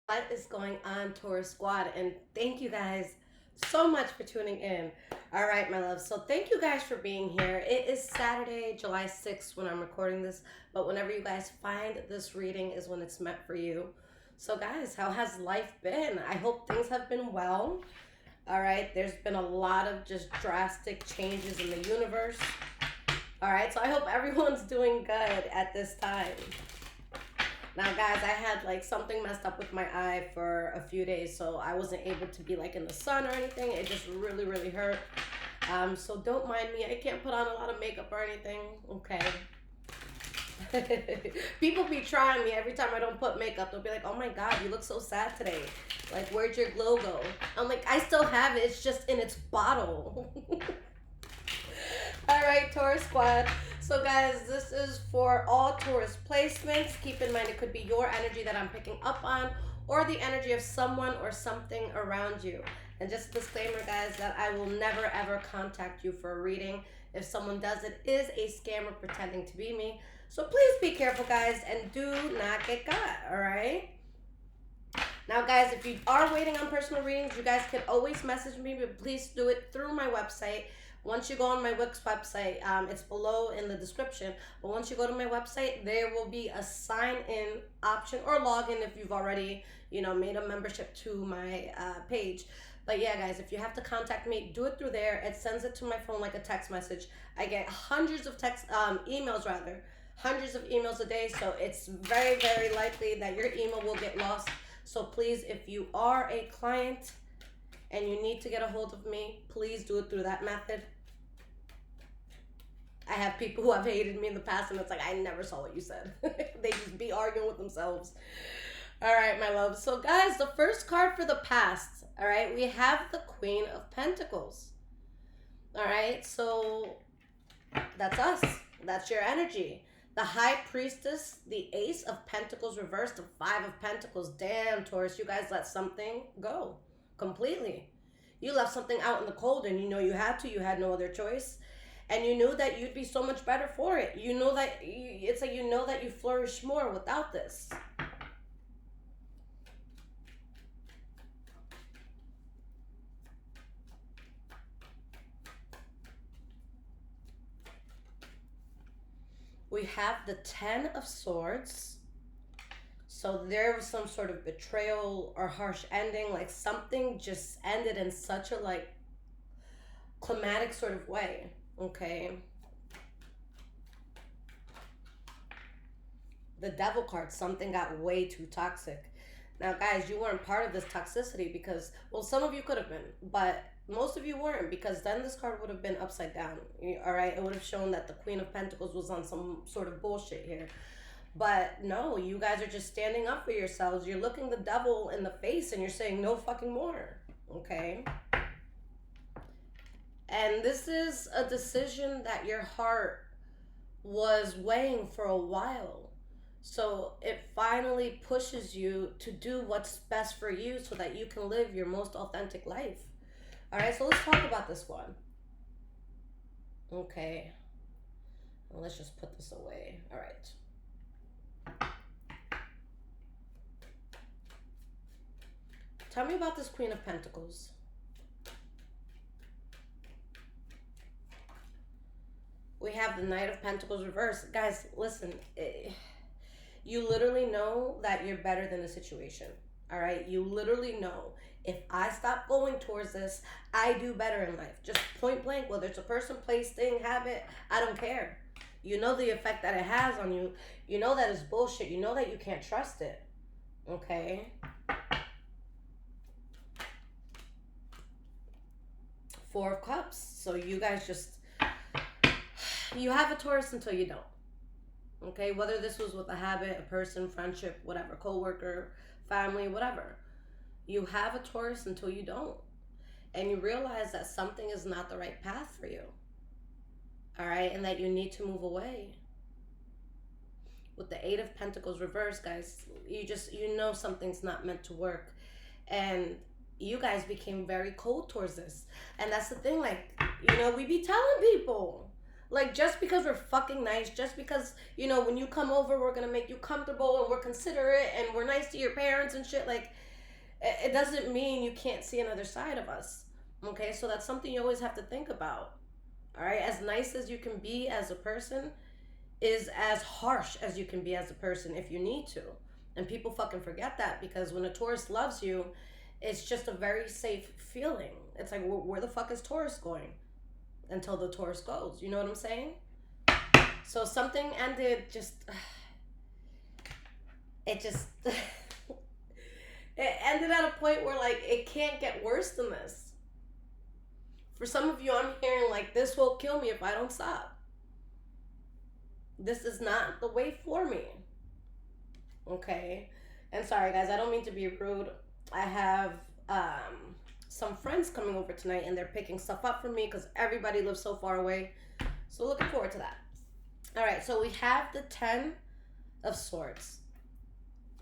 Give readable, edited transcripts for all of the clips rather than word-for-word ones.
What is going on, Taurus Squad? And thank you guys so much for tuning in. All right, my love. So thank you guys for being here. It is Saturday, July 6th when I'm recording this, but whenever you guys find this reading is when it's meant for you. So guys, how has life been? I hope things have been well. All right, there's been a lot of just drastic changes in the universe. All right, so I hope everyone's doing good at this time. Now, guys, I had like something messed up with my eye for a few days, so I wasn't able to be like in the sun or anything. It just really, really hurt. So don't mind me. I can't put on a lot of makeup or anything. Okay. People be trying me every time I don't put makeup. They'll be like, "Oh my God, you look so sad today. Like, where'd your glow go?" I'm like, I still have it. It's just in its bottle. All right, Taurus Squad. So, guys, this is for all Taurus placements. Keep in mind, it could be your energy that I'm picking up on or the energy of someone or something around you. And just a disclaimer, guys, that I will never ever contact you for a reading. If someone does, it is a scammer pretending to be me. So please be careful, guys, and do not get got, all right? Now, guys, if you are waiting on personal readings, you guys can always message me, but please do it through my website. Once you go on my Wix website, it's below in the description. But once you go to my website, there will be a sign-in option or login if you've already, made a membership to my page. But yeah, guys, if you have to contact me, do it through there. It sends it to my phone like a text message. I get hundreds of hundreds of emails a day. So it's very, very likely that your email will get lost. So please, if you are a client and you need to get a hold of me, please do it through that method. I have people who have hated me in the past, and it's like, I never saw what you said. They just be arguing with themselves. All right, my love. So, guys, the first card for the past, all right, we have the Queen of Pentacles. All right, so that's us. That's your energy. The High Priestess, the Ace of Pentacles reversed, the Five of Pentacles. Damn, Taurus, you guys let something go completely. You left something out in the cold, and you had to. You had no other choice. And you knew that you'd be so much better for it. You know that it's like that you flourish more without this. We have the Ten of Swords. So there was some sort of betrayal or harsh ending, like something just ended in such a climatic sort of way. Okay. The Devil card, something got way too toxic. Now, guys, you weren't part of this toxicity because, well, some of you could have been, but most of you weren't, because then this card would have been upside down. All right, it would have shown that the Queen of Pentacles was on some sort of bullshit here. But no, you guys are just standing up for yourselves. You're looking the devil in the face and you're saying no fucking more. Okay. And this is a decision that your heart was weighing for a while. So it finally pushes you to do what's best for you so that you can live your most authentic life. All right, so let's talk about this one. Okay. Well, let's just put this away. All right. Tell me about this Queen of Pentacles. We have the Knight of Pentacles reversed. Guys, listen. You literally know that you're better than the situation. All right? You literally know, if I stop going towards this, I do better in life. Just point blank, whether it's a person, place, thing, habit, I don't care. You know the effect that it has on you. You know that it's bullshit. You know that you can't trust it. Okay? Four of Cups. So you guys just, you have a Taurus until you don't. Okay, whether this was with a habit, a person, friendship, whatever, co-worker, family, whatever. You have a Taurus until you don't. And you realize that something is not the right path for you. All right, and that you need to move away. With the Eight of Pentacles reversed, guys, you know something's not meant to work. And you guys became very cold towards this. And that's the thing, we be telling people. Like, just because we're fucking nice, just because, you know, when you come over, we're gonna make you comfortable and we're considerate and we're nice to your parents and shit, like, it doesn't mean you can't see another side of us. Okay, so that's something you always have to think about. All right, as nice as you can be as a person is as harsh as you can be as a person if you need to. And people fucking forget that, because when a Taurus loves you, it's just a very safe feeling. It's like, where the fuck is Taurus going? Until the Taurus goes. You know what I'm saying? So something ended just. It just. It ended at a point where, like, it can't get worse than this. For some of you, I'm hearing, like, this will kill me if I don't stop. This is not the way for me. Okay? And sorry, guys, I don't mean to be rude. I have some friends coming over tonight, and they're picking stuff up for me because everybody lives so far away. So looking forward to that. All right, so we have the 10 of Swords.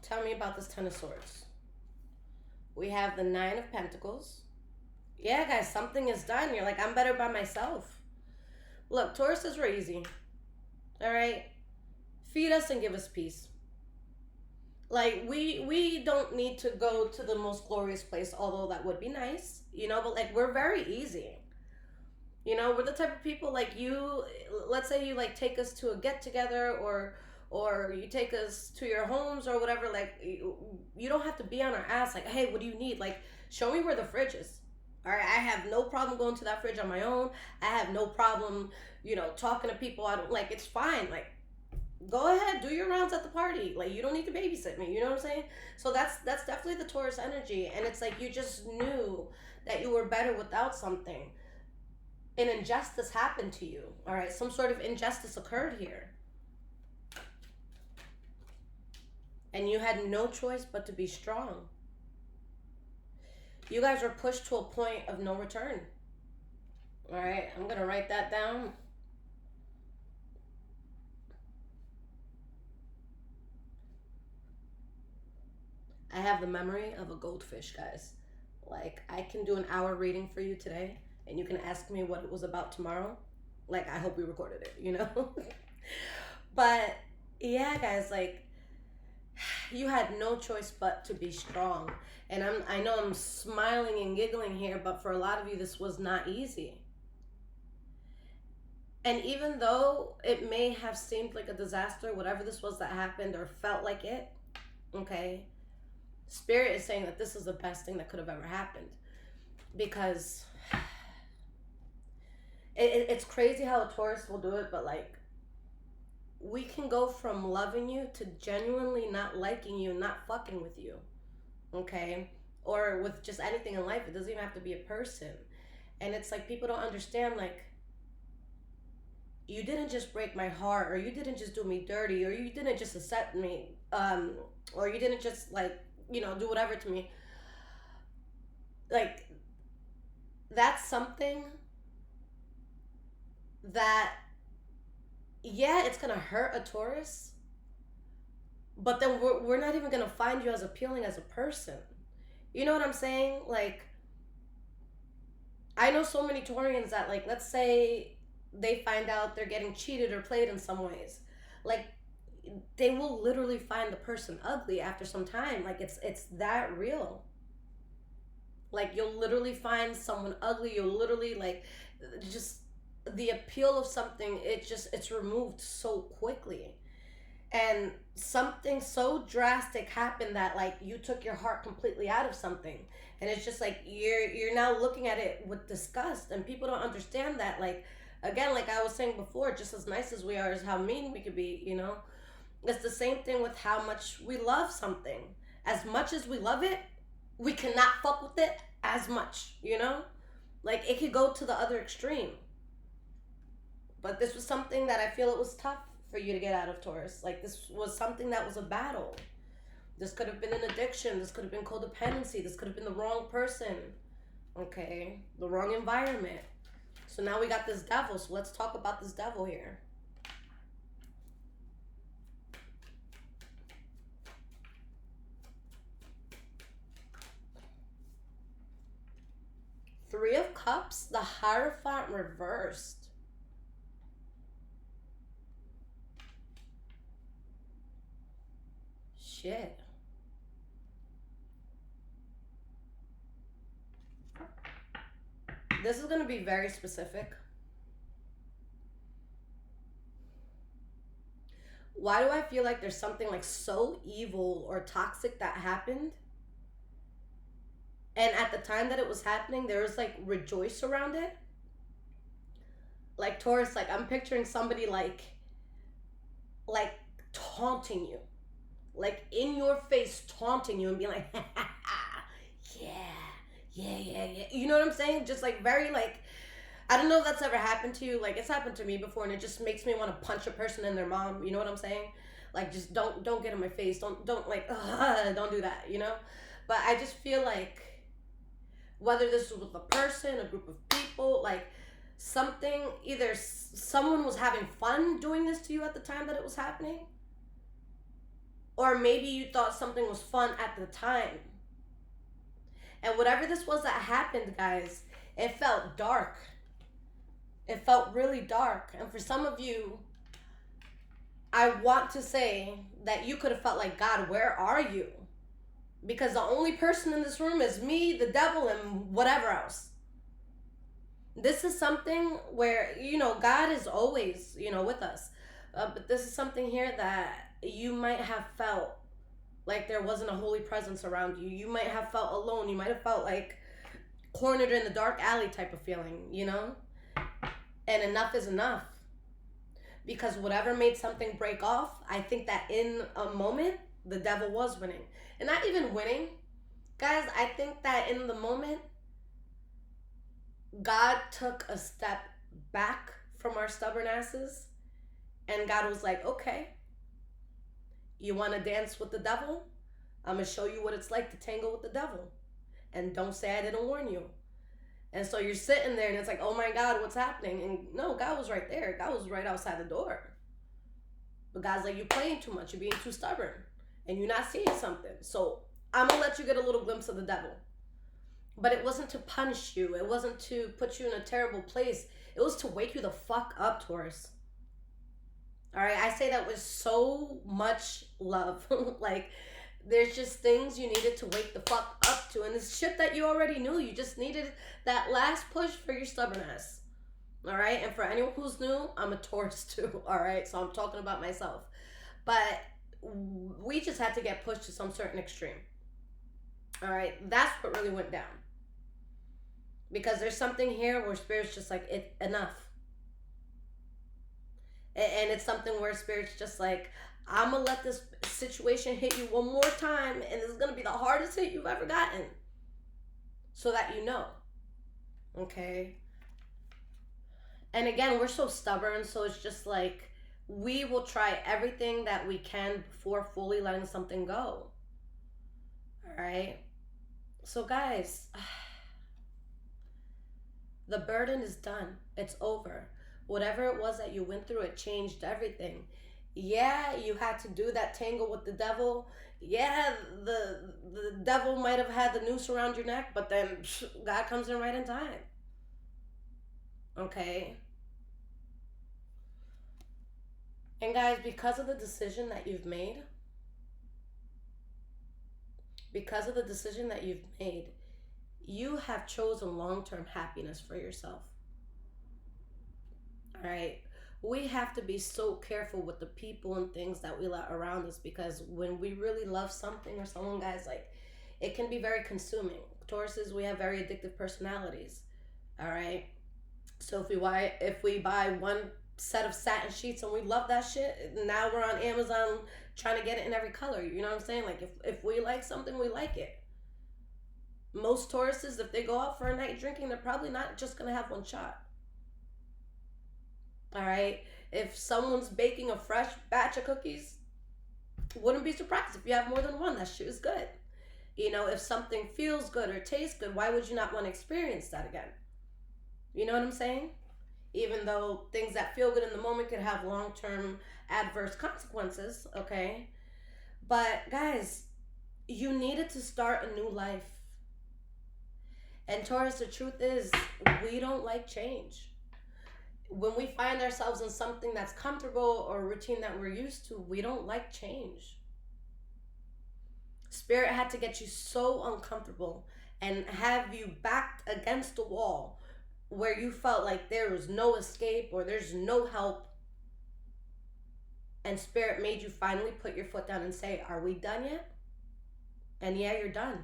Tell me about this 10 of Swords. We have the 9 of Pentacles. Yeah, guys, something is done. You're like, I'm better by myself. Look, Tauruses were easy. All right? Feed us and give us peace. Like, we don't need to go to the most glorious place, although that would be nice, you know, but, like, we're very easy. You know, we're the type of people, like, you, let's say you, like, take us to a get-together, or you take us to your homes or whatever, like, you don't have to be on our ass, like, hey, what do you need? Like, show me where the fridge is. All right, I have no problem going to that fridge on my own. I have no problem, you know, talking to people. I don't, like, it's fine. Like, go ahead, do your rounds at the party. Like, you don't need to babysit me. You know what I'm saying? So that's definitely the Taurus energy. And it's like you just knew that you were better without something. An injustice happened to you. All right, some sort of injustice occurred here. And you had no choice but to be strong. You guys were pushed to a point of no return. All right, I'm going to write that down. I have the memory of a goldfish, guys. Like, I can do an hour reading for you today, and you can ask me what it was about tomorrow. Like, I hope we recorded it, you know? But, yeah, guys, like, you had no choice but to be strong. And I know I'm smiling and giggling here, but for a lot of you, this was not easy. And even though it may have seemed like a disaster, whatever this was that happened, or felt like it, okay, Spirit is saying that this is the best thing that could have ever happened. Because it's crazy how a Taurus will do it, but, like, we can go from loving you to genuinely not liking you, not fucking with you, okay? Or with just anything in life. It doesn't even have to be a person. And it's like, people don't understand, like, you didn't just break my heart, or you didn't just do me dirty, or you didn't just accept me, or you didn't just, like, you know, do whatever to me. Like, that's something that, yeah, it's gonna hurt a Taurus, but then we're not even gonna find you as appealing as a person. You know what I'm saying? Like, I know so many Taurians that, like, let's say they find out they're getting cheated or played in some ways. Like, they will literally find the person ugly after some time. Like, it's that real. Like, you'll literally find someone ugly. You'll literally, like, just the appeal of something, it's removed so quickly. And something so drastic happened that, like, you took your heart completely out of something, and it's just like you're now looking at it with disgust. And people don't understand that, like, again, like I was saying before, just as nice as we are is how mean we could be, you know. It's the same thing with how much we love something. As much as we love it, we cannot fuck with it as much, you know. Like, it could go to the other extreme. But this was something that I feel it was tough for you to get out of, Taurus. Like, this was something that was a battle. This could have been an addiction. This could have been codependency. This could have been the wrong person. Okay? The wrong environment. So now we got this devil. So let's talk about this devil here. Three of Cups, the Hierophant reversed. Shit. This is going to be very specific. Why do I feel like there's something like so evil or toxic that happened? And at the time that it was happening, there was like rejoice around it. Like Taurus, like I'm picturing somebody like taunting you. Like in your face taunting you and being like, yeah, yeah. You know what I'm saying? Just like very like, I don't know if that's ever happened to you. Like it's happened to me before, and it just makes me want to punch a person in their mom. You know what I'm saying? Like just don't get in my face. Don't like don't do that. You know? But I just feel like whether this was with a person, a group of people, like something, either someone was having fun doing this to you at the time that it was happening, or maybe you thought something was fun at the time. And whatever this was that happened, guys, it felt dark. It felt really dark. And for some of you, I want to say that you could have felt like, God, where are you? Because the only person in this room is me, the devil, and whatever else. This is something where, God is always, with us. But this is something here that you might have felt like there wasn't a holy presence around you. You might have felt alone. You might have felt like cornered in the dark alley type of feeling, And enough is enough. Because whatever made something break off, I think that in a moment, the devil was winning. And not even winning. Guys, I think that in the moment, God took a step back from our stubborn asses. And God was like, okay, you want to dance with the devil? I'm going to show you what it's like to tangle with the devil. And don't say I didn't warn you. And so you're sitting there and it's like, oh my God, what's happening? And no, God was right there. God was right outside the door. But God's like, you're playing too much. You're being too stubborn. And you're not seeing something. So I'm going to let you get a little glimpse of the devil. But it wasn't to punish you. It wasn't to put you in a terrible place. It was to wake you the fuck up, Taurus. All right? I say that with so much love. Like, there's just things you needed to wake the fuck up to. And it's shit that you already knew. You just needed that last push for your stubborn ass. All right? And for anyone who's new, I'm a Taurus too. All right? So I'm talking about myself. But we just had to get pushed to some certain extreme. All right? That's what really went down. Because there's something here where Spirit's just like, enough. And it's something where Spirit's just like, I'm going to let this situation hit you one more time, and it's going to be the hardest hit you've ever gotten. So that you know. Okay? And again, we're so stubborn, so it's just like, we will try everything that we can before fully letting something go. Alright? So guys, the burden is done. It's over. Whatever it was that you went through, it changed everything. Yeah, you had to do that tangle with the devil. Yeah, the devil might have had the noose around your neck, but then God comes in right in time. Okay? And guys, because of the decision that you've made, you have chosen long-term happiness for yourself. All right? We have to be so careful with the people and things that we let around us, because when we really love something or someone, guys, like, it can be very consuming. Tauruses, we have very addictive personalities. All right? So if we buy one set of satin sheets and we love that shit, now we're on Amazon trying to get it in every color. You know what I'm saying? Like, if we like something, we like it. Most Tauruses, if they go out for a night drinking, they're probably not just going to have one shot. All right? If someone's baking a fresh batch of cookies, wouldn't be surprised if you have more than one. That shit is good. If something feels good or tastes good, why would you not want to experience that again? You know what I'm saying? Even though things that feel good in the moment could have long-term adverse consequences, okay? But guys, you needed to start a new life. And Taurus, the truth is, we don't like change. When we find ourselves in something that's comfortable or a routine that we're used to, we don't like change. Spirit had to get you so uncomfortable and have you backed against the wall where you felt like there was no escape or there's no help. And Spirit made you finally put your foot down and say, are we done yet? And yeah, you're done.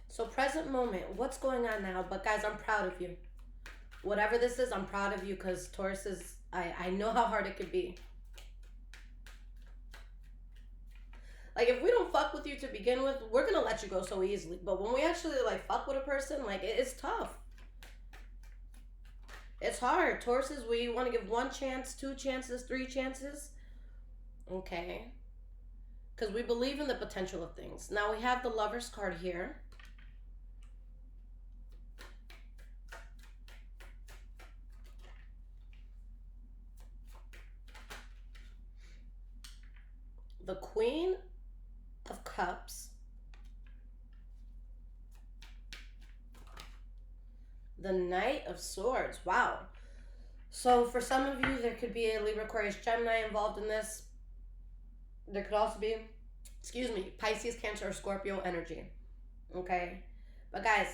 So, present moment, what's going on now? But, guys, I'm proud of you. Whatever this is, I'm proud of you because Taurus is, I know how hard it could be. Like, if we don't fuck with you to begin with, we're gonna let you go so easily. But when we actually, like, fuck with a person, like, it's tough. It's hard. Tauruses, we want to give 1 chance, 2 chances, 3 chances. Okay. Because we believe in the potential of things. Now, we have the Lover's card here. The Queen of Cups. The Knight of Swords. Wow. So for some of you, there could be a Libra, Aquarius, Gemini involved in this. There could also be, Pisces, Cancer, or Scorpio energy. Okay? But guys,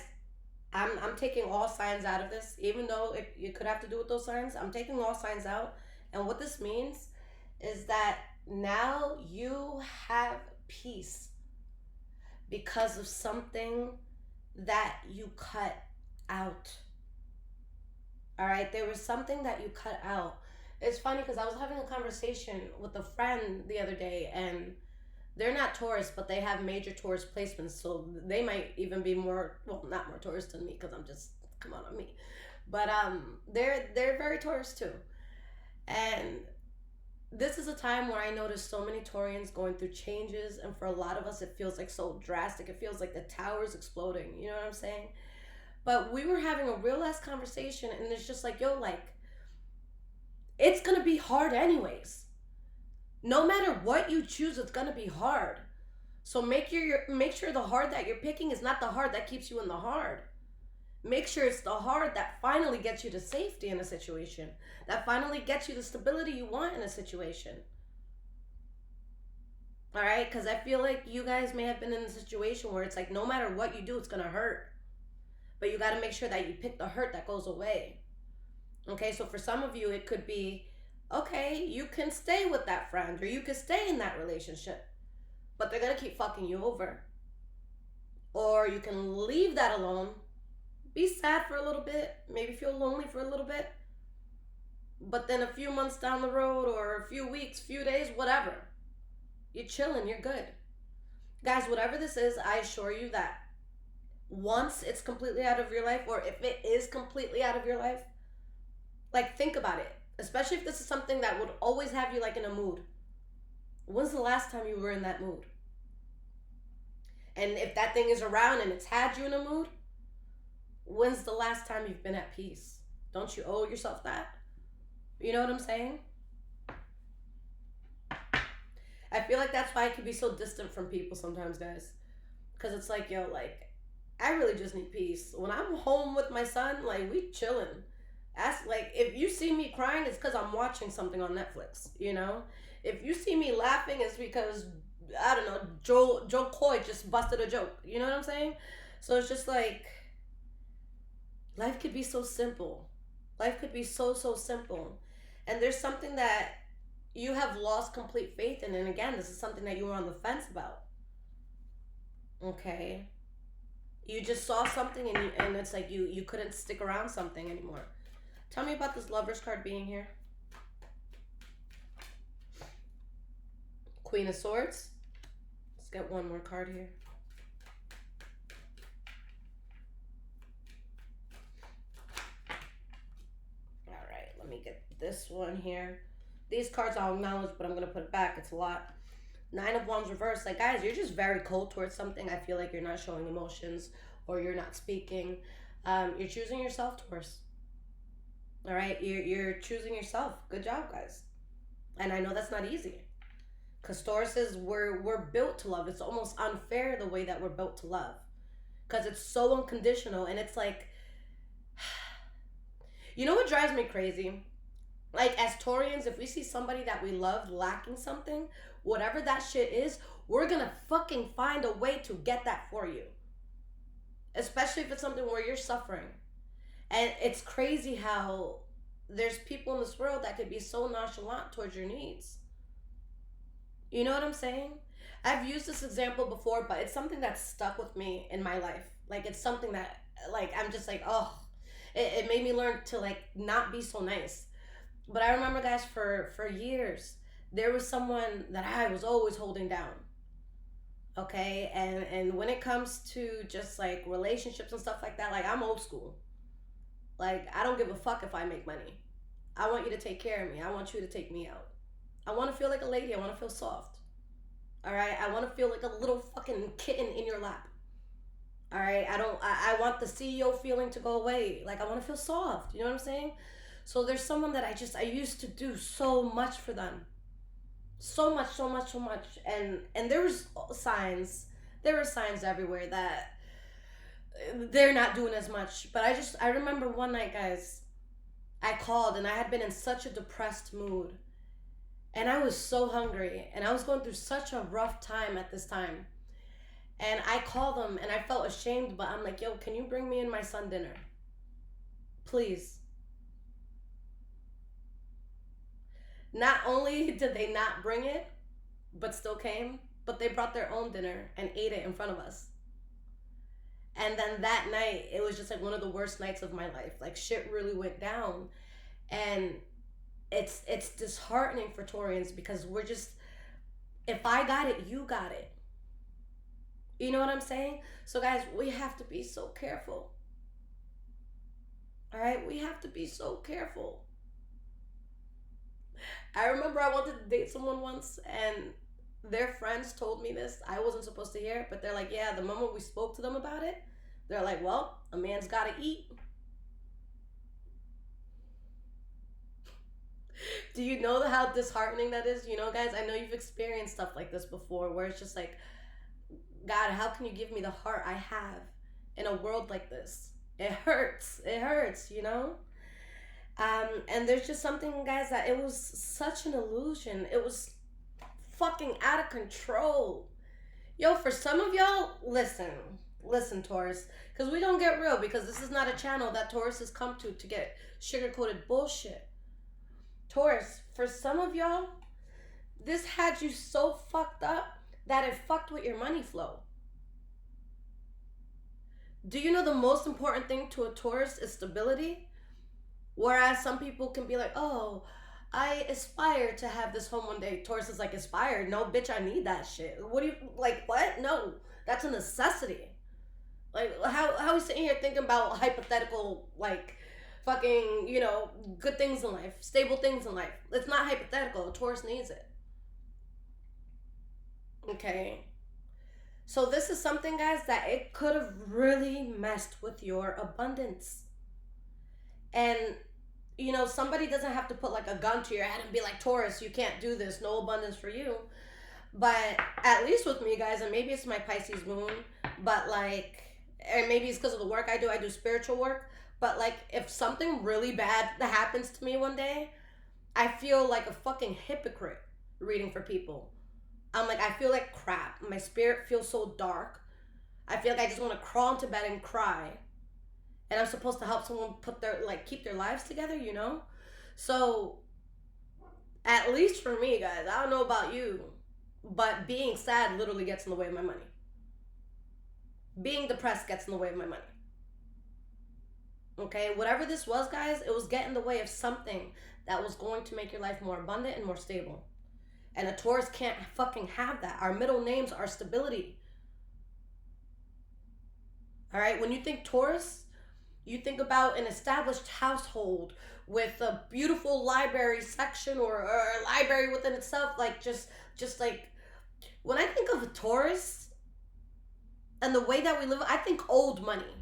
I'm taking all signs out of this. Even though you could have to do with those signs, I'm taking all signs out. And what this means is that now you have peace because of something that you cut out. All right, there was something that you cut out. It's funny because I was having a conversation with a friend the other day, and they're not Taurus, but they have major Taurus placements, so they might even be more, well, not more Taurus than me because I'm just, come on me. But they're very Taurus too. And this is a time where I notice so many Taurians going through changes, and for a lot of us, it feels like so drastic. It feels like the tower's exploding. You know what I'm saying? But we were having a real ass conversation, and it's just like, yo, like, it's gonna be hard anyways. No matter what you choose, it's gonna be hard. So make sure the hard that you're picking is not the hard that keeps you in the hard. Make sure it's the hard that finally gets you to safety in a situation, that finally gets you the stability you want in a situation. All right? Because I feel like you guys may have been in a situation where it's like no matter what you do, it's gonna hurt. But you got to make sure that you pick the hurt that goes away. Okay, so for some of you, it could be, okay, you can stay with that friend or you can stay in that relationship, but they're going to keep fucking you over. Or you can leave that alone, be sad for a little bit, maybe feel lonely for a little bit, but then a few months down the road or a few weeks, few days, whatever, you're chilling, you're good. Guys, whatever this is, I assure you that once it's completely out of your life, or if it is completely out of your life, like, think about it. Especially if this is something that would always have you, like, in a mood. When's the last time you were in that mood? And if that thing is around and it's had you in a mood, when's the last time you've been at peace? Don't you owe yourself that? You know what I'm saying? I feel like that's why I can be so distant from people sometimes, guys. Because it's like, yo, like, I really just need peace. When I'm home with my son, like, we chilling. Like, if you see me crying, it's because I'm watching something on Netflix, you know? If you see me laughing, it's because, I don't know, Joe Coy just busted a joke. You know what I'm saying? So it's just like, life could be so simple. Life could be so simple. And there's something that you have lost complete faith in. And again, this is something that you were on the fence about. Okay? You just saw something and it's like you couldn't stick around something anymore. Tell me about this Lover's card being here. Queen of Swords. Let's get one more card here. All right, let me get this one here. These cards I'll acknowledge, but I'm going to put it back. It's a lot. 9 of Wands reversed. Like, guys, you're just very cold towards something. I feel like you're not showing emotions or you're not speaking. You're choosing yourself, Taurus. All right? You're choosing yourself. Good job, guys. And I know that's not easy. Because Tauruses, we're built to love. It's almost unfair the way that we're built to love. Because it's so unconditional. And it's like, you know what drives me crazy? Like, as Taurians, if we see somebody that we love lacking something, whatever that shit is, we're gonna fucking find a way to get that for you. Especially if it's something where you're suffering. And it's crazy how there's people in this world that could be so nonchalant towards your needs. You know what I'm saying? I've used this example before, but it's something that's stuck with me in my life. Like, it's something that, like, I'm just like, oh, it made me learn to, like, not be so nice. But I remember, guys, for years, there was someone that I was always holding down. Okay, and when it comes to just like relationships and stuff like that, like, I'm old school. Like, I don't give a fuck if I make money. I want you to take care of me. I want you to take me out. I want to feel like a lady. I want to feel soft. All right, I want to feel like a little fucking kitten in your lap. All right, I want the CEO feeling to go away. Like, I want to feel soft. You know what I'm saying? So there's someone that I used to do so much for them, so much, so much, so much, and there were signs everywhere that they're not doing as much. But I remember one night, guys, I called and I had been in such a depressed mood, and I was so hungry, and I was going through such a rough time at this time. And I called them and I felt ashamed, but I'm like, yo, can you bring me and my son dinner? Please. Not only did they not bring it, but still came, but they brought their own dinner and ate it in front of us. And then that night, it was just like one of the worst nights of my life. Like, shit really went down. And it's disheartening for Taurians because we're just, if I got it, you got it. You know what I'm saying? So, guys, we have to be so careful. All right? We have to be so careful. I remember I wanted to date someone once, and their friends told me this. I wasn't supposed to hear it, but they're like, yeah, the moment we spoke to them about it, they're like, well, a man's got to eat. Do you know how disheartening that is? You know, guys, I know you've experienced stuff like this before where it's just like, God, how can you give me the heart I have in a world like this? It hurts. It hurts, you know? And there's just something, guys, that it was such an illusion. It was fucking out of control. Yo, for some of y'all, listen, Taurus, because we don't get real, because this is not a channel that Taurus has come to get sugar-coated bullshit. Taurus, for some of y'all, this had you so fucked up that it fucked with your money flow. Do you know the most important thing to a Taurus is stability? Whereas some people can be like, oh, I aspire to have this home one day. Taurus is like, aspire? No, bitch, I need that shit. What do you, like, what? No, that's a necessity. Like, how are we sitting here thinking about hypothetical, like, fucking, you know, good things in life, stable things in life? It's not hypothetical. A Taurus needs it. Okay? So this is something, guys, that it could have really messed with your abundance. And, you know, somebody doesn't have to put like a gun to your head and be like, Taurus, you can't do this. No abundance for you. But at least with me, guys, and maybe it's my Pisces moon, but like, and maybe it's because of the work I do spiritual work. But like, if something really bad happens to me one day, I feel like a fucking hypocrite reading for people. I'm like, I feel like crap. My spirit feels so dark. I feel like I just want to crawl into bed and cry. And I'm supposed to help someone keep their lives together, you know? So, at least for me, guys, I don't know about you, but being sad literally gets in the way of my money. Being depressed gets in the way of my money. Okay? Whatever this was, guys, it was getting in the way of something that was going to make your life more abundant and more stable. And a Taurus can't fucking have that. Our middle names are stability. All right? When you think Taurus, you think about an established household with a beautiful library section or a library within itself. Like, just like, when I think of a Taurus and the way that we live, I think old money.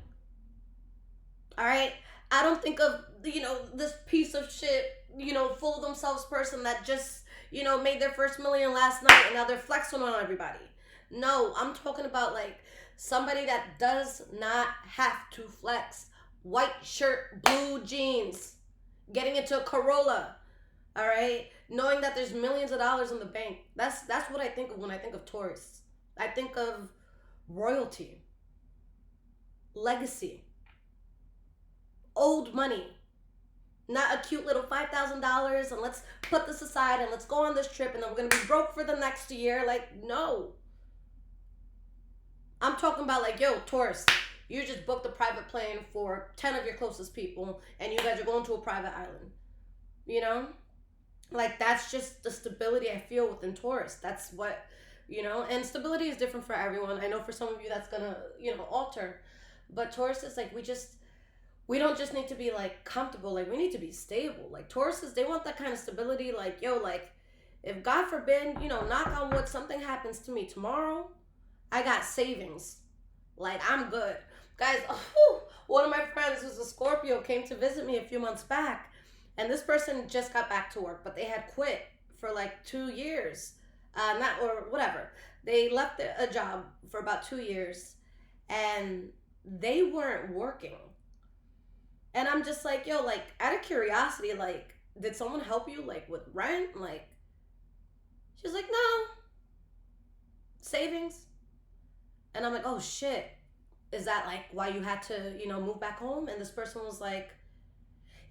All right? I don't think of, you know, this piece of shit, you know, full of themselves person that just, you know, made their first million last night and now they're flexing on everybody. No, I'm talking about like somebody that does not have to flex. White shirt, blue jeans, getting into a Corolla, All right, knowing that there's millions of dollars in the bank. That's what I think of when I think of Taurus. I think of royalty, legacy, old money. Not a cute little $5,000 and let's put this aside and let's go on this trip and then we're gonna be broke for the next year. Like, no. I'm talking about like, yo, Taurus, you just booked a private plane for 10 of your closest people and you guys are going to a private island. You know? Like, that's just the stability I feel within Taurus. That's what, and stability is different for everyone. I know for some of you that's gonna, alter. But Taurus is like, we don't just need to be like comfortable, like we need to be stable. Like Tauruses, they want that kind of stability. Like, yo, like if God forbid, knock on wood, something happens to me tomorrow, I got savings. Like I'm good. Guys, one of my friends who's a Scorpio came to visit me a few months back, and this person just got back to work, but they had quit for like 2 years. Not or whatever. They left a job for about 2 years and they weren't working. And I'm just like, yo, like, out of curiosity, like, did someone help you, like, with rent? Like, she's like, no, savings. And I'm like, oh, shit. Is that, like, why you had to, move back home? And this person was like,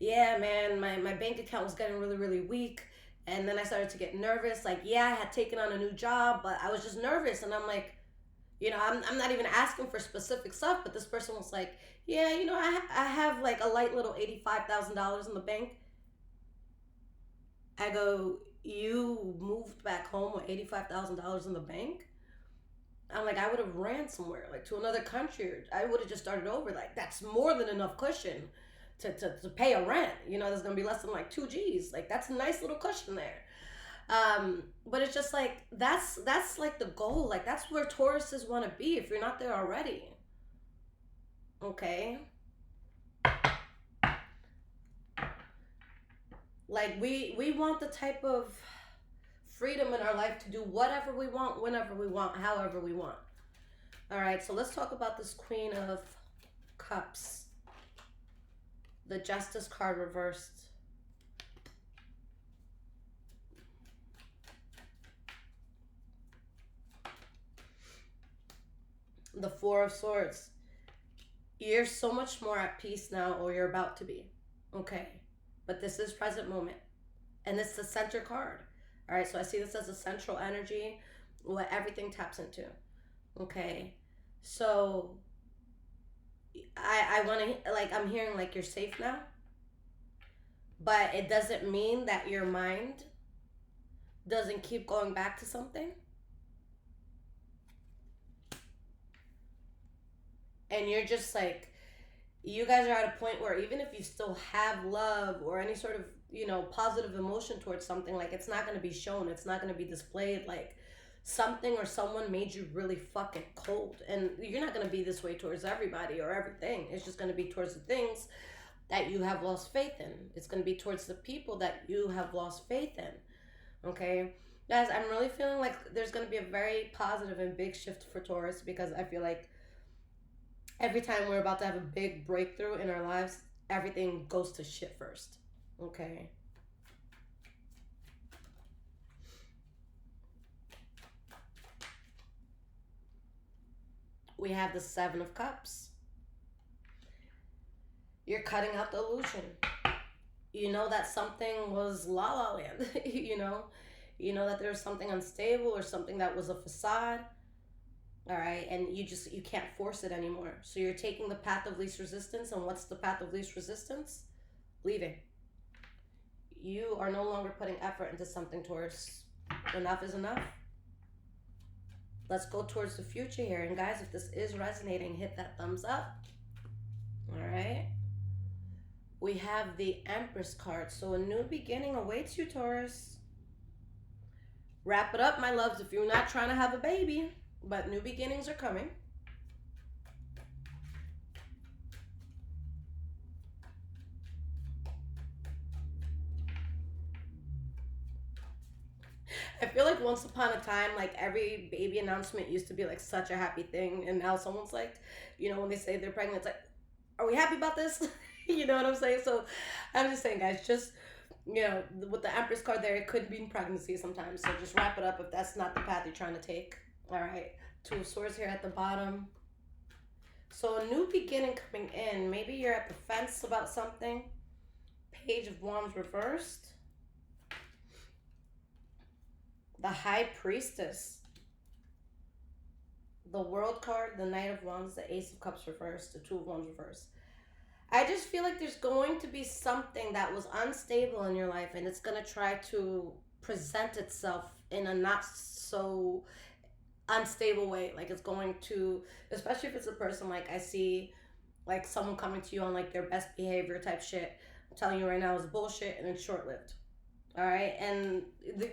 yeah, man, my bank account was getting really, really weak. And then I started to get nervous. Like, yeah, I had taken on a new job, but I was just nervous. And I'm like, I'm not even asking for specific stuff, but this person was like, yeah, I have like a light little $85,000 in the bank. I go, you moved back home with $85,000 in the bank? I'm like, I would have ran somewhere, like to another country, or I would have just started over. Like, that's more than enough cushion to pay a rent. There's going to be less than like 2 G's. Like, that's a nice little cushion there. But it's just like that's like the goal. Like that's where Tauruses want to be if you're not there already. Okay. Like we want the type of freedom in our life to do whatever we want, whenever we want, however we want. All right, so let's talk about this Queen of Cups. The Justice card reversed. The Four of Swords. You're so much more at peace now, or you're about to be. Okay. But this is present moment. And it's the center card. All right. So I see this as a central energy, what everything taps into. Okay. So I want to, like, I'm hearing like you're safe now. But it doesn't mean that your mind doesn't keep going back to something. And you're just like, you guys are at a point where even if you still have love or any sort of, positive emotion towards something, like it's not going to be shown. It's not going to be displayed. Like something or someone made you really fucking cold. And you're not going to be this way towards everybody or everything. It's just going to be towards the things that you have lost faith in. It's going to be towards the people that you have lost faith in. Okay? Guys, I'm really feeling like there's going to be a very positive and big shift for Taurus, because I feel like every time we're about to have a big breakthrough in our lives, everything goes to shit first. Okay. We have the Seven of Cups. You're cutting out the illusion. You know that something was la la land. You know that there was something unstable or something that was a facade. All right, and you can't force it anymore. So you're taking the path of least resistance. And what's the path of least resistance? Leaving. You are no longer putting effort into something, Taurus. Enough is enough. Let's go towards the future here. And guys, if this is resonating, hit that thumbs up. All right. We have the Empress card. So a new beginning awaits you, Taurus. Wrap it up, my loves, if you're not trying to have a baby. But new beginnings are coming. I feel like once upon a time, like every baby announcement used to be like such a happy thing. And now someone's like, when they say they're pregnant, it's like, are we happy about this? You know what I'm saying? So I'm just saying, guys, just You know, with the Empress card there, it could mean pregnancy sometimes. So just wrap it up if that's not the path you're trying to take. All right. Two of Swords here at the bottom. So a new beginning coming in. Maybe you're at the fence about something. Page of Wands reversed. The High Priestess. The World card, the Knight of Wands, the Ace of Cups reversed, the Two of Wands reversed. I just feel like there's going to be something that was unstable in your life and it's going to try to present itself in a not so unstable way. Like it's going to, especially if it's a person like I see, like someone coming to you on like their best behavior type shit. I'm telling you right now, it's bullshit and it's short lived. All right. And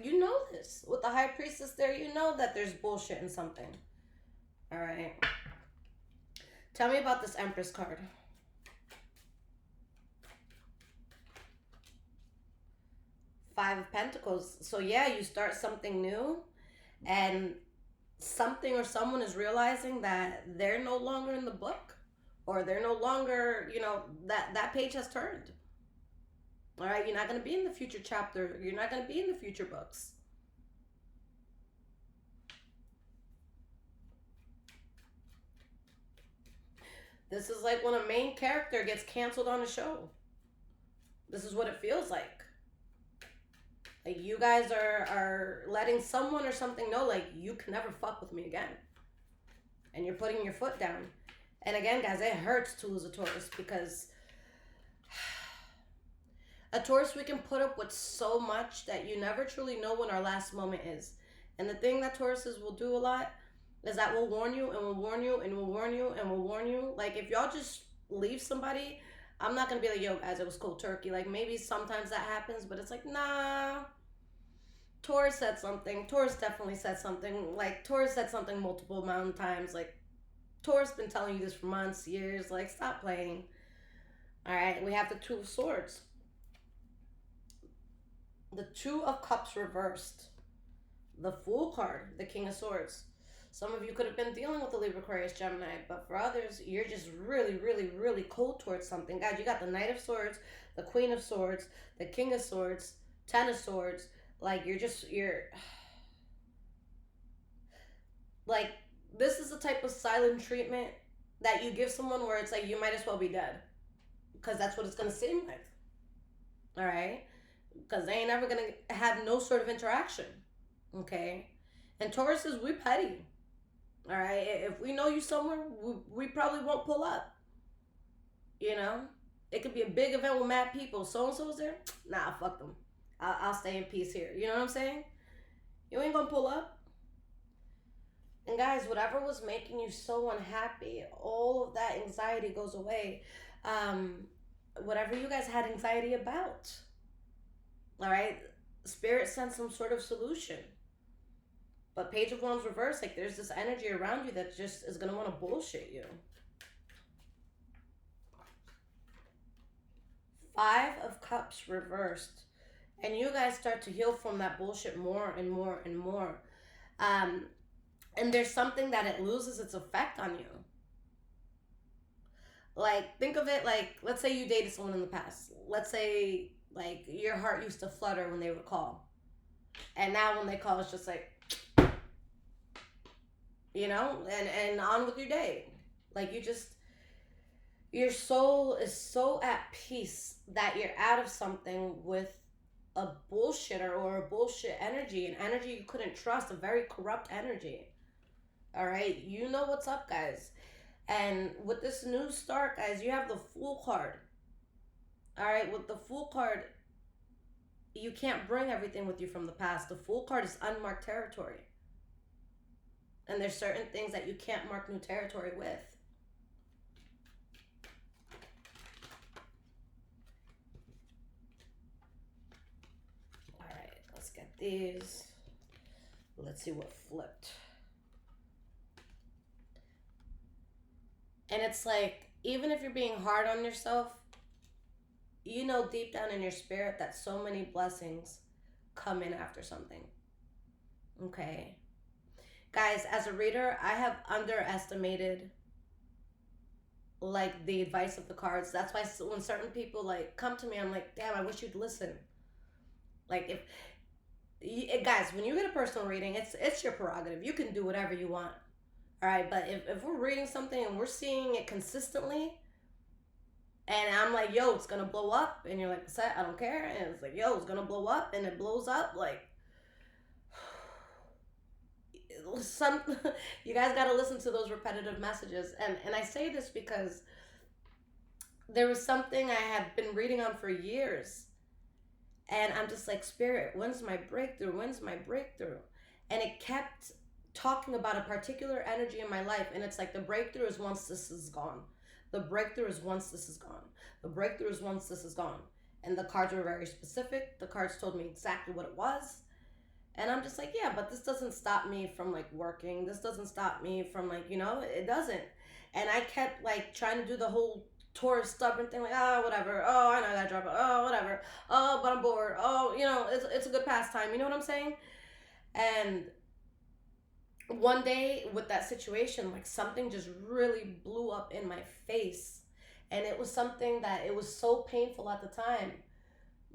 you know this. With the High Priestess there, you know that there's bullshit in something. All right. Tell me about this Empress card. Five of Pentacles. So yeah, you start something new and something or someone is realizing that they're no longer in the book or they're no longer, you know, that page has turned. All right, you're not going to be in the future chapter. You're not going to be in the future books. This is like when a main character gets canceled on a show. This is what it feels like. Like you guys are letting someone or something know like you can never fuck with me again. And you're putting your foot down. And again, guys, it hurts to lose a Taurus because a Taurus we can put up with so much that you never truly know when our last moment is. And the thing that Tauruses will do a lot is that we'll warn you and we'll warn you and we'll warn you and we'll warn you. Like if y'all just leave somebody, I'm not going to be like, yo, guys, it was cold turkey. Like maybe sometimes that happens, but it's like, nah. Taurus said something. Taurus definitely said something. Like, Taurus said something multiple amount of times. Like, Taurus been telling you this for months, years. Like, stop playing. All right, we have the Two of Swords. The Two of Cups reversed. The Fool card, the King of Swords. Some of you could have been dealing with the Libra, Aquarius, Gemini, but for others, you're just really, really, really cold towards something. Guys, you got the Knight of Swords, the Queen of Swords, the King of Swords, Ten of Swords. Like, you're like, this is the type of silent treatment that you give someone where it's like, you might as well be dead. Because that's what it's going to seem like. All right? Because they ain't ever going to have no sort of interaction. Okay? And Tauruses, we petty. All right? If we know you somewhere, we probably won't pull up. You know? It could be a big event with mad people. So-and-so's there? Nah, fuck them. I'll stay in peace here. You know what I'm saying? You ain't gonna pull up. And guys, whatever was making you so unhappy, all of that anxiety goes away. Whatever you guys had anxiety about. All right? Spirit sent some sort of solution. But Page of Wands reverse, like there's this energy around you that just is gonna want to bullshit you. Five of Cups reversed. And you guys start to heal from that bullshit more and more and more. And there's something that it loses its effect on you. Like, think of it like, let's say you dated someone in the past. Let's say, like, your heart used to flutter when they would call. And now when they call, it's just like, you know, and on with your day. Like, your soul is so at peace that you're out of something with a bullshitter or a bullshit energy, an energy you couldn't trust, a very corrupt energy. All right, you know what's up, guys. And with this new start, guys, you have the Fool card. All right, with the Fool card, you can't bring everything with you from the past. The Fool card is unmarked territory. And there's certain things that you can't mark new territory with. Get these. Let's see what flipped. And it's like, even if you're being hard on yourself, you know deep down in your spirit that so many blessings come in after something. Okay? Guys, as a reader, I have underestimated like the advice of the cards. That's why when certain people like come to me, I'm like, damn, I wish you'd listen. Like if guys, when you get a personal reading, it's your prerogative. You can do whatever you want. All right, but if we're reading something and we're seeing it consistently, and I'm like, yo, it's gonna blow up, and you're like, set, I don't care, and it's like, yo, it's gonna blow up, and it blows up, like some, you guys gotta listen to those repetitive messages, and I say this because there was something I had been reading on for years, and I'm just like, Spirit, when's my breakthrough? When's my breakthrough? And it kept talking about a particular energy in my life, and it's like the breakthrough is once this is gone. The breakthrough is once this is gone. The breakthrough is once this is gone. And the cards were very specific. The cards told me exactly what it was. And I'm just like, yeah, but this doesn't stop me from like working. This doesn't stop me from like, it doesn't. And I kept like trying to do the whole Taurus stubborn thing, like, oh, whatever. Oh, I know that job. Oh, whatever. Oh, but I'm bored. Oh, it's a good pastime. You know what I'm saying? And one day with that situation, like something just really blew up in my face. And it was something that it was so painful at the time.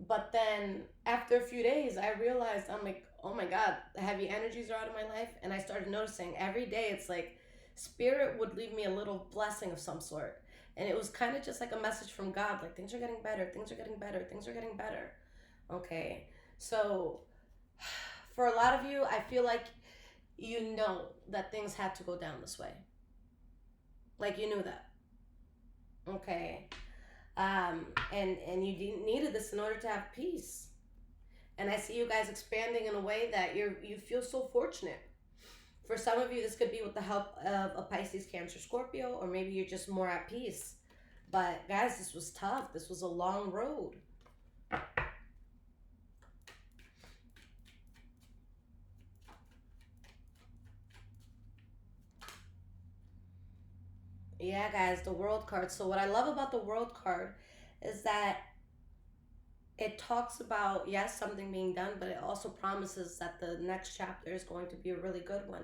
But then after a few days, I realized, I'm like, oh my God, the heavy energies are out of my life. And I started noticing every day, it's like Spirit would leave me a little blessing of some sort. And it was kind of just like a message from God, like things are getting better, things are getting better, things are getting better. Okay. So for a lot of you, I feel like you know that things had to go down this way. Like you knew that. Okay. And you needed this in order to have peace. And I see you guys expanding in a way that you feel so fortunate. For some of you, this could be with the help of a Pisces, Cancer, Scorpio, or maybe you're just more at peace. But guys, this was tough. This was a long road. Yeah, guys, the World card. So what I love about the World card is that it talks about, yes, something being done, but it also promises that the next chapter is going to be a really good one.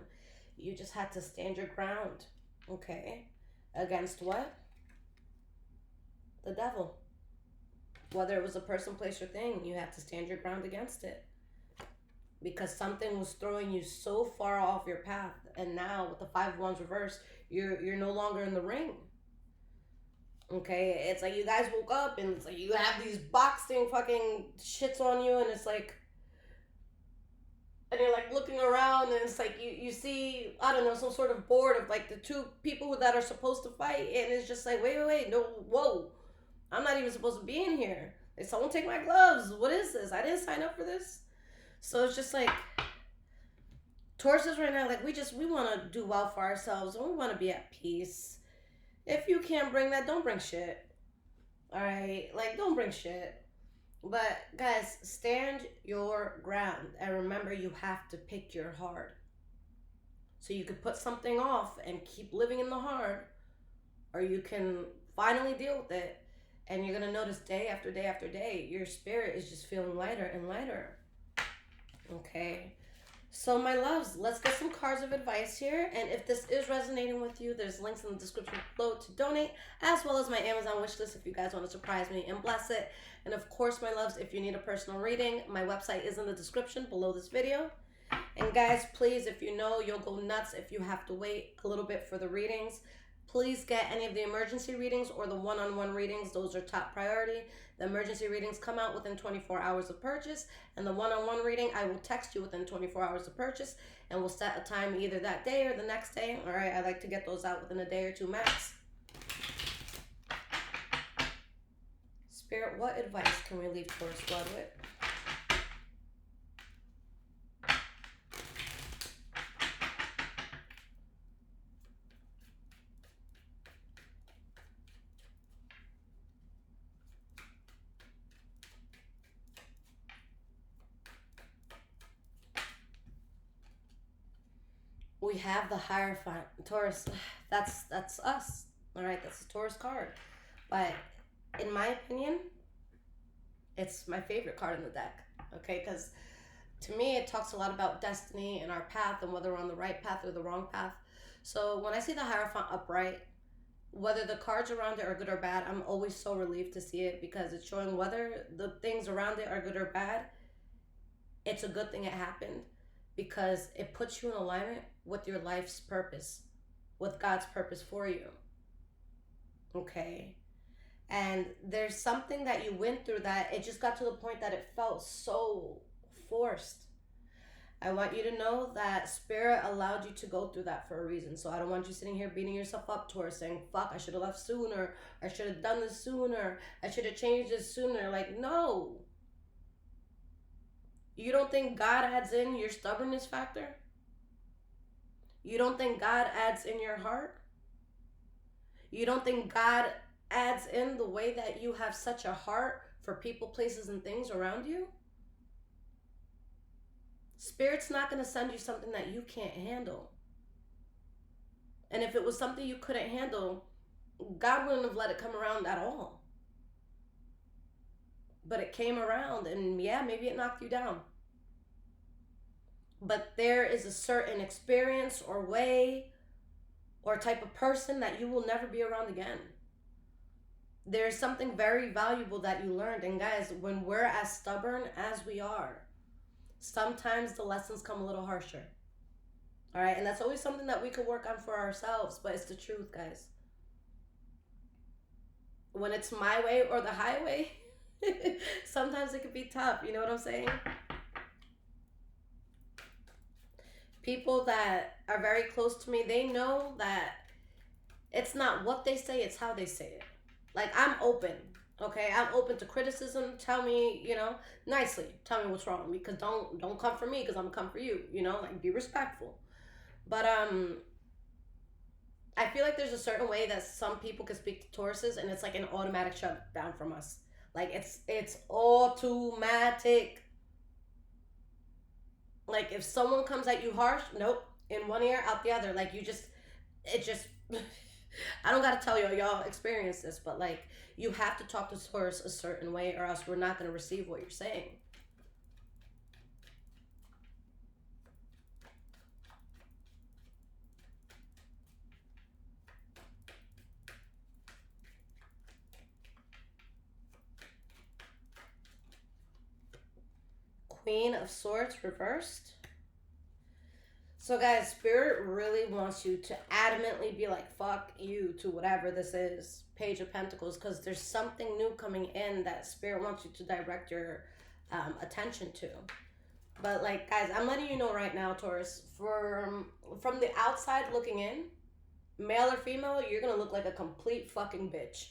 You just had to stand your ground. Okay. Against what? The devil. Whether it was a person, place, or thing, you had to stand your ground against it. Because something was throwing you so far off your path. And now with the Five of Wands reversed, you're no longer in the ring. Okay, it's like you guys woke up and it's like you have these boxing fucking shits on you, and it's like, and you're like looking around, and it's like you see, I don't know, some sort of board of like the two people that are supposed to fight, and it's just like, wait, no, whoa, I'm not even supposed to be in here. Like, someone take my gloves. What is this? I didn't sign up for this. So it's just like Tauruses right now, like we want to do well for ourselves, and we want to be at peace. If you can't bring that, don't bring shit. All right, like don't bring shit. But guys, stand your ground, and remember, you have to pick your hard. So you could put something off and keep living in the hard, or you can finally deal with it, and you're gonna notice day after day after day, your spirit is just feeling lighter and lighter. Okay. So my loves, let's get some cards of advice here. And if this is resonating with you, there's links in the description below to donate, as well as my Amazon wishlist if you guys want to surprise me and bless it. And of course, my loves, if you need a personal reading, my website is in the description below this video. And guys, please, if you know you'll go nuts if you have to wait a little bit for the readings, please get any of the emergency readings or the one-on-one readings. Those are top priority. The emergency readings come out within 24 hours of purchase, and the one-on-one reading, I will text you within 24 hours of purchase, and we'll set a time either that day or the next day. All right, I like to get those out within a day or two max. Spirit, what advice can we leave Taurus blood with? We have the Hierophant. Taurus, that's us. All right, that's the Taurus card. But in my opinion, it's my favorite card in the deck. Okay, because to me, it talks a lot about destiny and our path and whether we're on the right path or the wrong path. So when I see the Hierophant upright, whether the cards around it are good or bad, I'm always so relieved to see it, because it's showing whether the things around it are good or bad, it's a good thing it happened because it puts you in alignment with your life's purpose, with God's purpose for you. Okay? And there's something that you went through that it just got to the point that it felt so forced. I want you to know that Spirit allowed you to go through that for a reason. So I don't want you sitting here beating yourself up towards saying, fuck, I should have left sooner. I should have done this sooner. I should have changed this sooner. Like, no. You don't think God adds in your stubbornness factor? You don't think God adds in your heart? You don't think God adds in the way that you have such a heart for people, places, and things around you? Spirit's not going to send you something that you can't handle. And if it was something you couldn't handle, God wouldn't have let it come around at all. But it came around, and yeah, maybe it knocked you down. But there is a certain experience or way or type of person that you will never be around again. There's something very valuable that you learned. And guys, when we're as stubborn as we are, sometimes the lessons come a little harsher. All right? And that's always something that we could work on for ourselves, but it's the truth, guys. When it's my way or the highway, sometimes it can be tough. You know what I'm saying? People that are very close to me, they know that it's not what they say, it's how they say it. Like, I'm open, okay? I'm open to criticism. Tell me, nicely. Tell me what's wrong. Because don't come for me because I'm going to come for you, Like, be respectful. But I feel like there's a certain way that some people can speak to Tauruses, and it's like an automatic shutdown from us. Like, it's automatic. Like, if someone comes at you harsh, nope, in one ear, out the other. Like, I don't gotta tell y'all experience this, but like, you have to talk to Taurus a certain way or else we're not gonna receive what you're saying. Queen of Swords reversed. So guys, Spirit really wants you to adamantly be like, fuck you to whatever this is. Page of Pentacles, because there's something new coming in that Spirit wants you to direct your attention to. But like, guys, I'm letting you know right now, Taurus, from the outside looking in, male or female, you're going to look like a complete fucking bitch.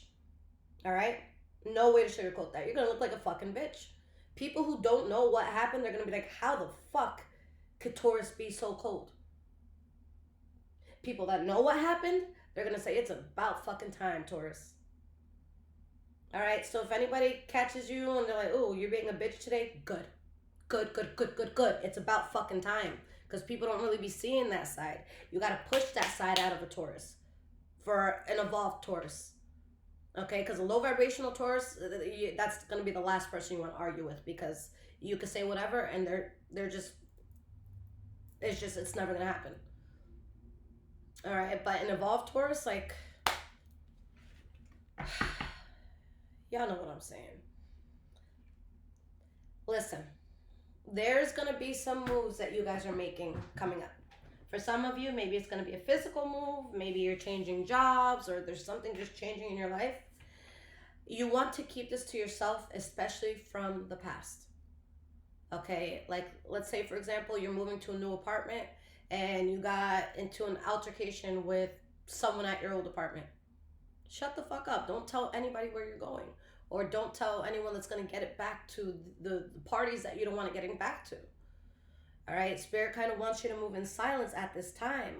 All right? No way to sugarcoat that. You're going to look like a fucking bitch. People who don't know what happened, they're going to be like, how the fuck could Taurus be so cold? People that know what happened, they're going to say, it's about fucking time, Taurus. All right? So if anybody catches you and they're like, oh, you're being a bitch today, good. Good. It's about fucking time. Because people don't really be seeing that side. You got to push that side out of a Taurus for an evolved Taurus. Okay? Because a low vibrational Taurus, that's going to be the last person you want to argue with. Because you could say whatever and they're just... It's never going to happen. All right? But an evolved Taurus, like... Y'all know what I'm saying. Listen. There's going to be some moves that you guys are making coming up. For some of you, maybe it's going to be a physical move. Maybe you're changing jobs or there's something just changing in your life. You want to keep this to yourself, especially from the past. Okay? Like, let's say, for example, you're moving to a new apartment and you got into an altercation with someone at your old apartment. Shut the fuck up. Don't tell anybody where you're going. Or don't tell anyone that's going to get it back to the parties that you don't want it getting back to. All right? Spirit kind of wants you to move in silence at this time.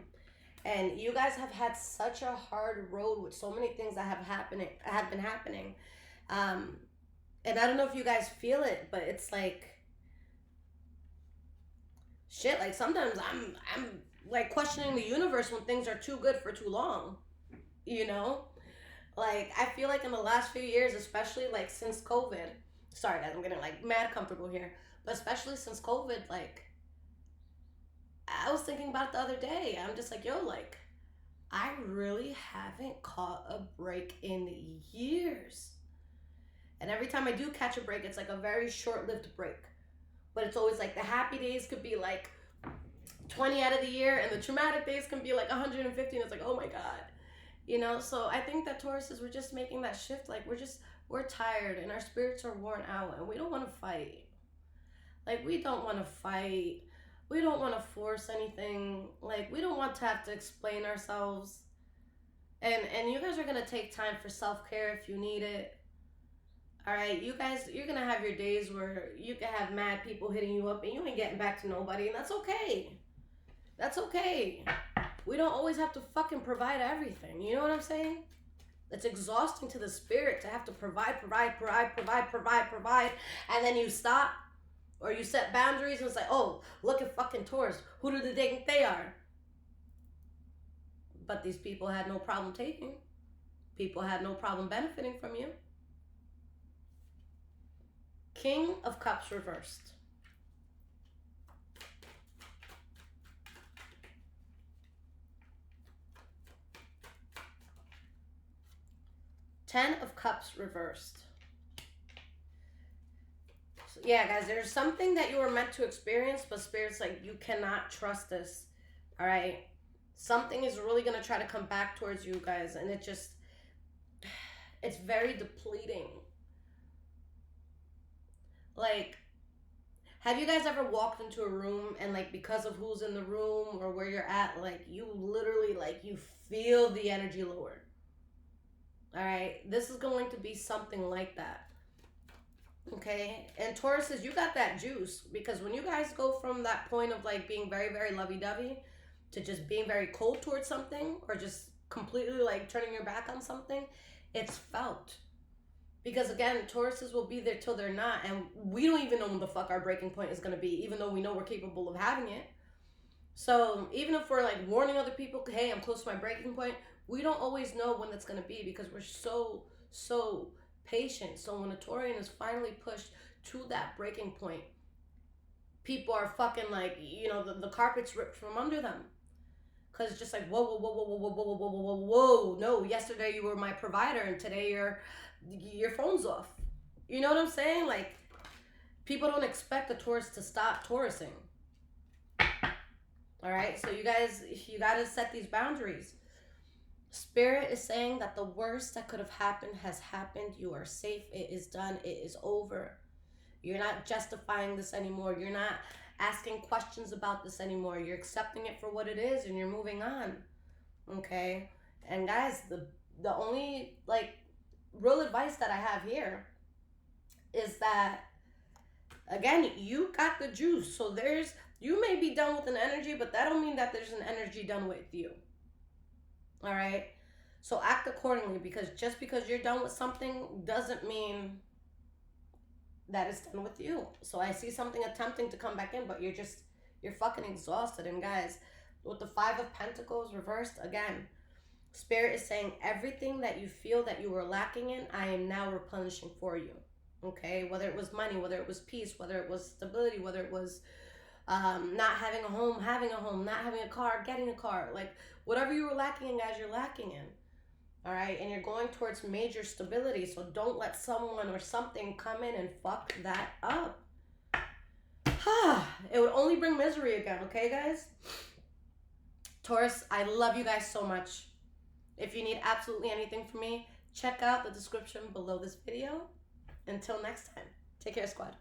And you guys have had such a hard road with so many things that have been happening. And I don't know if you guys feel it, but it's like... Shit, like sometimes I'm like questioning the universe when things are too good for too long. Like, I feel like in the last few years, especially, like, since COVID... Sorry, guys, I'm getting, like, mad comfortable here. But especially since COVID, like... I was thinking about it the other day. I'm just like, yo, like... I really haven't caught a break in years. And every time I do catch a break, it's, like, a very short-lived break. But it's always like the happy days could be like 20 out of the year, and the traumatic days can be like 150, and it's like, oh my God. You know, so I think that Tauruses, we're just making that shift. Like, we're tired and our spirits are worn out and we don't want to fight. Like, we don't want to fight. We don't want to force anything. Like, we don't want to have to explain ourselves. And you guys are going to take time for self-care if you need it. All right, you guys, you're going to have your days where you can have mad people hitting you up and you ain't getting back to nobody, and that's okay. That's okay. We don't always have to fucking provide everything. You know what I'm saying? It's exhausting to the spirit to have to provide, and then you stop, or you set boundaries and it's like, oh, look at fucking Taurus. Who do they think they are? But these people had no problem taking. People had no problem benefiting from you. King of Cups reversed. Ten of Cups reversed. So yeah, guys, there's something that you were meant to experience, but Spirit's like, you cannot trust this. All right? Something is really going to try to come back towards you guys, and it's very depleting. Like, have you guys ever walked into a room and, like, because of who's in the room or where you're at, like, you literally, like, you feel the energy lower? All right, this is going to be something like that. Okay, and Taurus says you got that juice, because when you guys go from that point of like being very, very lovey-dovey to just being very cold towards something, or just completely like turning your back on something, it's felt. Because again, Tauruses will be there till they're not, and we don't even know when the fuck our breaking point is going to be, even though we know we're capable of having it. So even if we're like warning other people, hey, I'm close to my breaking point, we don't always know when that's going to be, because we're so patient. So when a Taurian is finally pushed to that breaking point, people are fucking like, you know, the carpet's ripped from under them. Because it's just like, whoa, whoa, whoa, whoa, whoa, whoa, whoa, whoa, whoa, whoa. No, yesterday you were my provider, and today your phone's off. You know what I'm saying? Like, people don't expect the Taurus to stop Taurusing. All right? So you guys, you got to set these boundaries. Spirit is saying that the worst that could have happened has happened. You are safe. It is done. It is over. You're not justifying this anymore. You're not asking questions about this anymore. You're accepting it for what it is, and you're moving on. Okay? And guys, the only like real advice that I have here is that, again, you got the juice. So you may be done with an energy, but that don't mean that there's an energy done with you. All right? So act accordingly, because just because you're done with something doesn't mean that it's done with you. So I see something attempting to come back in, but you're fucking exhausted. And guys, with the Five of Pentacles reversed, again, Spirit is saying everything that you feel that you were lacking in, I am now replenishing for you. Okay? Whether it was money, whether it was peace, whether it was stability, whether it was not having a home, not having a car, getting a car. Like, whatever you were lacking in, guys, you're lacking in. All right? And you're going towards major stability. So don't let someone or something come in and fuck that up. It would only bring misery again, okay, guys? Taurus, I love you guys so much. If you need absolutely anything from me, check out the description below this video. Until next time, take care, squad.